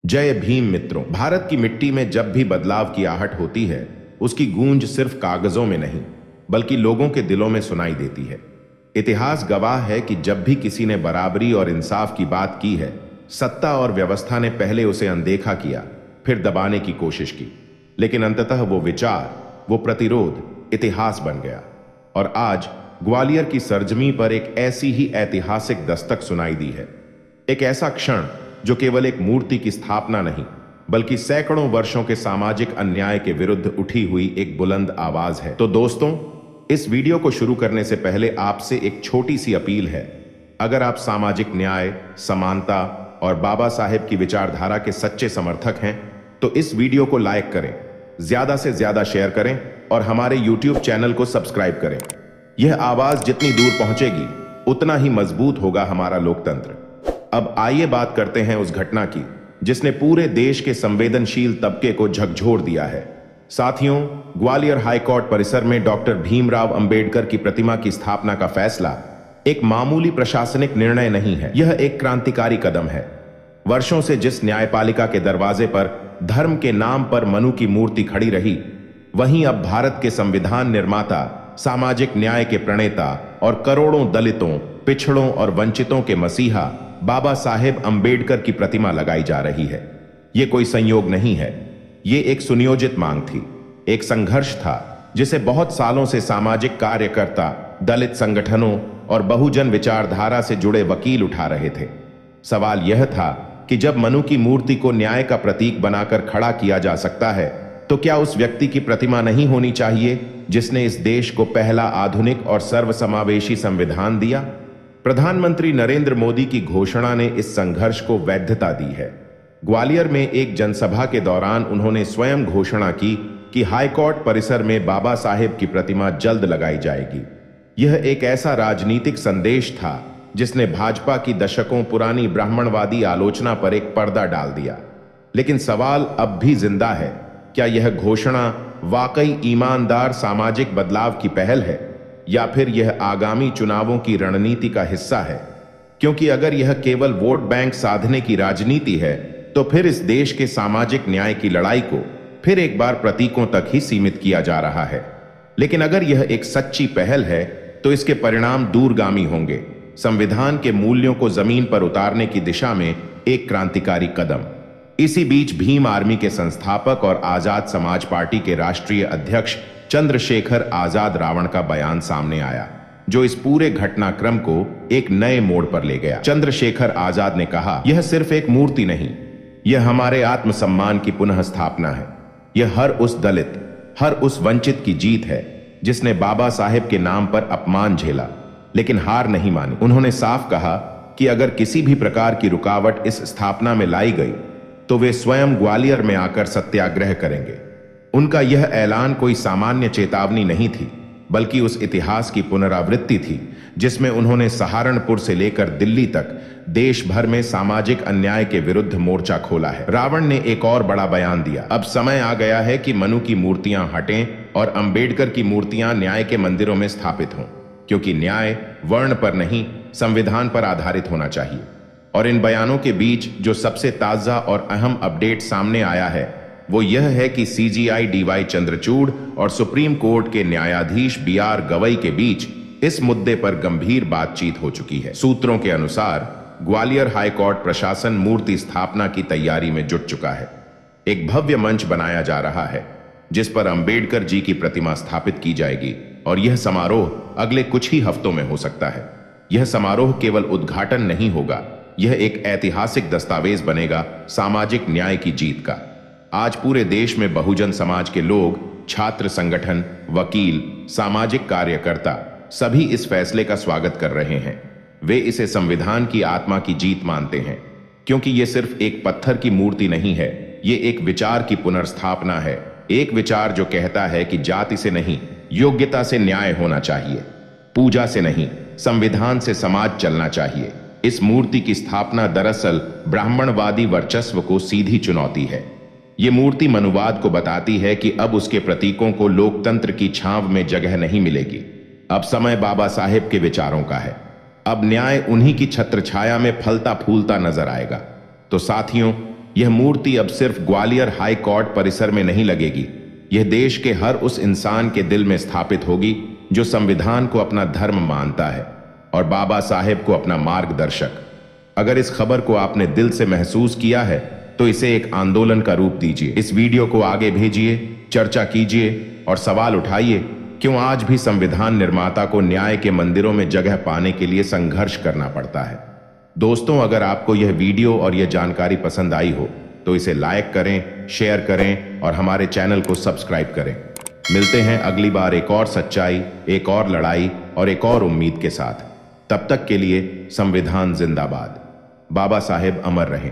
जय भीम मित्रों। भारत की मिट्टी में जब भी बदलाव की आहट होती है, उसकी गूंज सिर्फ कागजों में नहीं बल्कि लोगों के दिलों में सुनाई देती है। इतिहास गवाह है कि जब भी किसी ने बराबरी और इंसाफ की बात की है, सत्ता और व्यवस्था ने पहले उसे अनदेखा किया, फिर दबाने की कोशिश की, लेकिन अंततः वो विचार, वो प्रतिरोध इतिहास बन गया। और आज ग्वालियर की सरजमी पर एक ऐसी ही ऐतिहासिक दस्तक सुनाई दी है। एक ऐसा क्षण जो केवल एक मूर्ति की स्थापना नहीं बल्कि सैकड़ों वर्षों के सामाजिक अन्याय के विरुद्ध उठी हुई एक बुलंद आवाज है। तो दोस्तों, इस वीडियो को शुरू करने से पहले आपसे एक छोटी सी अपील है। अगर आप सामाजिक न्याय, समानता और बाबा साहेब की विचारधारा के सच्चे समर्थक हैं, तो इस वीडियो को लाइक करें, ज्यादा से ज्यादा शेयर करें और हमारे YouTube चैनल को सब्सक्राइब करें। यह आवाज जितनी दूर पहुंचेगी, उतना ही मजबूत होगा हमारा लोकतंत्र। अब आइए बात करते हैं उस घटना की जिसने पूरे देश के संवेदनशील तबके को झकझोर दिया है। साथियों, ग्वालियर हाईकोर्ट परिसर में डॉक्टर भीमराव अंबेडकर की प्रतिमा की स्थापना का फैसला एक मामूली प्रशासनिक निर्णय नहीं है, यह एक क्रांतिकारी कदम है। वर्षों से जिस न्यायपालिका के दरवाजे पर धर्म के नाम पर मनु की मूर्ति खड़ी रही, वहीं अब भारत के संविधान निर्माता, सामाजिक न्याय के प्रणेता और करोड़ों दलितों, पिछड़ों और वंचितों के मसीहा बाबा साहेब अंबेडकर की प्रतिमा लगाई जा रही है। यह कोई संयोग नहीं है, यह एक सुनियोजित मांग थी, एक संघर्ष था जिसे बहुत सालों से सामाजिक कार्यकर्ता, दलित संगठनों और बहुजन विचारधारा से जुड़े वकील उठा रहे थे। सवाल यह था कि जब मनु की मूर्ति को न्याय का प्रतीक बनाकर खड़ा किया जा सकता है, तो क्या उस व्यक्ति की प्रतिमा नहीं होनी चाहिए जिसने इस देश को पहला आधुनिक और सर्वसमावेशी संविधान दिया? प्रधानमंत्री नरेंद्र मोदी की घोषणा ने इस संघर्ष को वैधता दी है। ग्वालियर में एक जनसभा के दौरान उन्होंने स्वयं घोषणा की कि हाईकोर्ट परिसर में बाबा साहेब की प्रतिमा जल्द लगाई जाएगी। यह एक ऐसा राजनीतिक संदेश था जिसने भाजपा की दशकों पुरानी ब्राह्मणवादी आलोचना पर एक पर्दा डाल दिया। लेकिन सवाल अब भी जिंदा है, क्या यह घोषणा वाकई ईमानदार सामाजिक बदलाव की पहल है या फिर यह आगामी चुनावों की रणनीति का हिस्सा है? क्योंकि अगर यह केवल वोट बैंक साधने की राजनीति है, तो फिर इस देश के सामाजिक न्याय की लड़ाई को फिर एक बार प्रतीकों तक ही सीमित किया जा रहा है। लेकिन अगर यह एक सच्ची पहल है, तो इसके परिणाम दूरगामी होंगे, संविधान के मूल्यों को जमीन पर उतारने की दिशा में एक क्रांतिकारी कदम। इसी बीच भीम आर्मी के संस्थापक और आजाद समाज पार्टी के राष्ट्रीय अध्यक्ष चंद्रशेखर आजाद रावण का बयान सामने आया, जो इस पूरे घटनाक्रम को एक नए मोड़ पर ले गया। चंद्रशेखर आजाद ने कहा, यह सिर्फ एक मूर्ति नहीं, यह हमारे आत्मसम्मान की पुनः स्थापना है। यह हर उस दलित, हर उस वंचित की जीत है जिसने बाबा साहेब के नाम पर अपमान झेला लेकिन हार नहीं मानी। उन्होंने साफ कहा कि अगर किसी भी प्रकार की रुकावट इस स्थापना में लाई गई, तो वे स्वयं ग्वालियर में आकर सत्याग्रह करेंगे। उनका यह ऐलान कोई सामान्य चेतावनी नहीं थी, बल्कि उस इतिहास की पुनरावृत्ति थी जिसमें उन्होंने सहारनपुर से लेकर दिल्ली तक देश भर में सामाजिक अन्याय के विरुद्ध मोर्चा खोला है। रावण ने एक और बड़ा बयान दिया, अब समय आ गया है कि मनु की मूर्तियां हटें और अंबेडकर की मूर्तियां न्याय के मंदिरों में स्थापित हों, क्योंकि न्याय वर्ण पर नहीं, संविधान पर आधारित होना चाहिए। और इन बयानों के बीच जो सबसे ताजा और अहम अपडेट सामने आया है, वो यह है कि CGI DY चंद्रचूड़ और सुप्रीम कोर्ट के न्यायाधीश BR गवई के बीच इस मुद्दे पर गंभीर बातचीत हो चुकी है। सूत्रों के अनुसार ग्वालियर हाईकोर्ट प्रशासन मूर्ति स्थापना की तैयारी में जुट चुका है। एक भव्य मंच बनाया जा रहा है जिस पर अंबेडकर जी की प्रतिमा स्थापित की जाएगी और यह समारोह अगले कुछ ही हफ्तों में हो सकता है। यह समारोह केवल उद्घाटन नहीं होगा, यह एक ऐतिहासिक दस्तावेज बनेगा सामाजिक न्याय की जीत का। आज पूरे देश में बहुजन समाज के लोग, छात्र संगठन, वकील, सामाजिक कार्यकर्ता सभी इस फैसले का स्वागत कर रहे हैं। वे इसे संविधान की आत्मा की जीत मानते हैं, क्योंकि यह सिर्फ एक पत्थर की मूर्ति नहीं है, यह एक विचार की पुनर्स्थापना है। एक विचार जो कहता है कि जाति से नहीं, योग्यता से न्याय होना चाहिए, पूजा से नहीं, संविधान से समाज चलना चाहिए। इस मूर्ति की स्थापना दरअसल ब्राह्मणवादी वर्चस्व को सीधी चुनौती है। ये मूर्ति मनुवाद को बताती है कि अब उसके प्रतीकों को लोकतंत्र की छांव में जगह नहीं मिलेगी। अब समय बाबा साहेब के विचारों का है। अब न्याय उन्हीं की छत्रछाया में फलता फूलता नजर आएगा। तो साथियों, यह मूर्ति अब सिर्फ ग्वालियर हाई कोर्ट परिसर में नहीं लगेगी, यह देश के हर उस इंसान के दिल में स्थापित होगी जो संविधान को अपना धर्म मानता है और बाबा साहेब को अपना मार्गदर्शक। अगर इस खबर को आपने दिल से महसूस किया है तो इसे एक आंदोलन का रूप दीजिए। इस वीडियो को आगे भेजिए, चर्चा कीजिए और सवाल उठाइए, क्यों आज भी संविधान निर्माता को न्याय के मंदिरों में जगह पाने के लिए संघर्ष करना पड़ता है। दोस्तों, अगर आपको यह वीडियो और यह जानकारी पसंद आई हो तो इसे लाइक करें, शेयर करें और हमारे चैनल को सब्सक्राइब करें। मिलते हैं अगली बार एक और सच्चाई, एक और लड़ाई और एक और उम्मीद के साथ। तब तक के लिए संविधान जिंदाबाद। बाबा साहेब अमर रहें।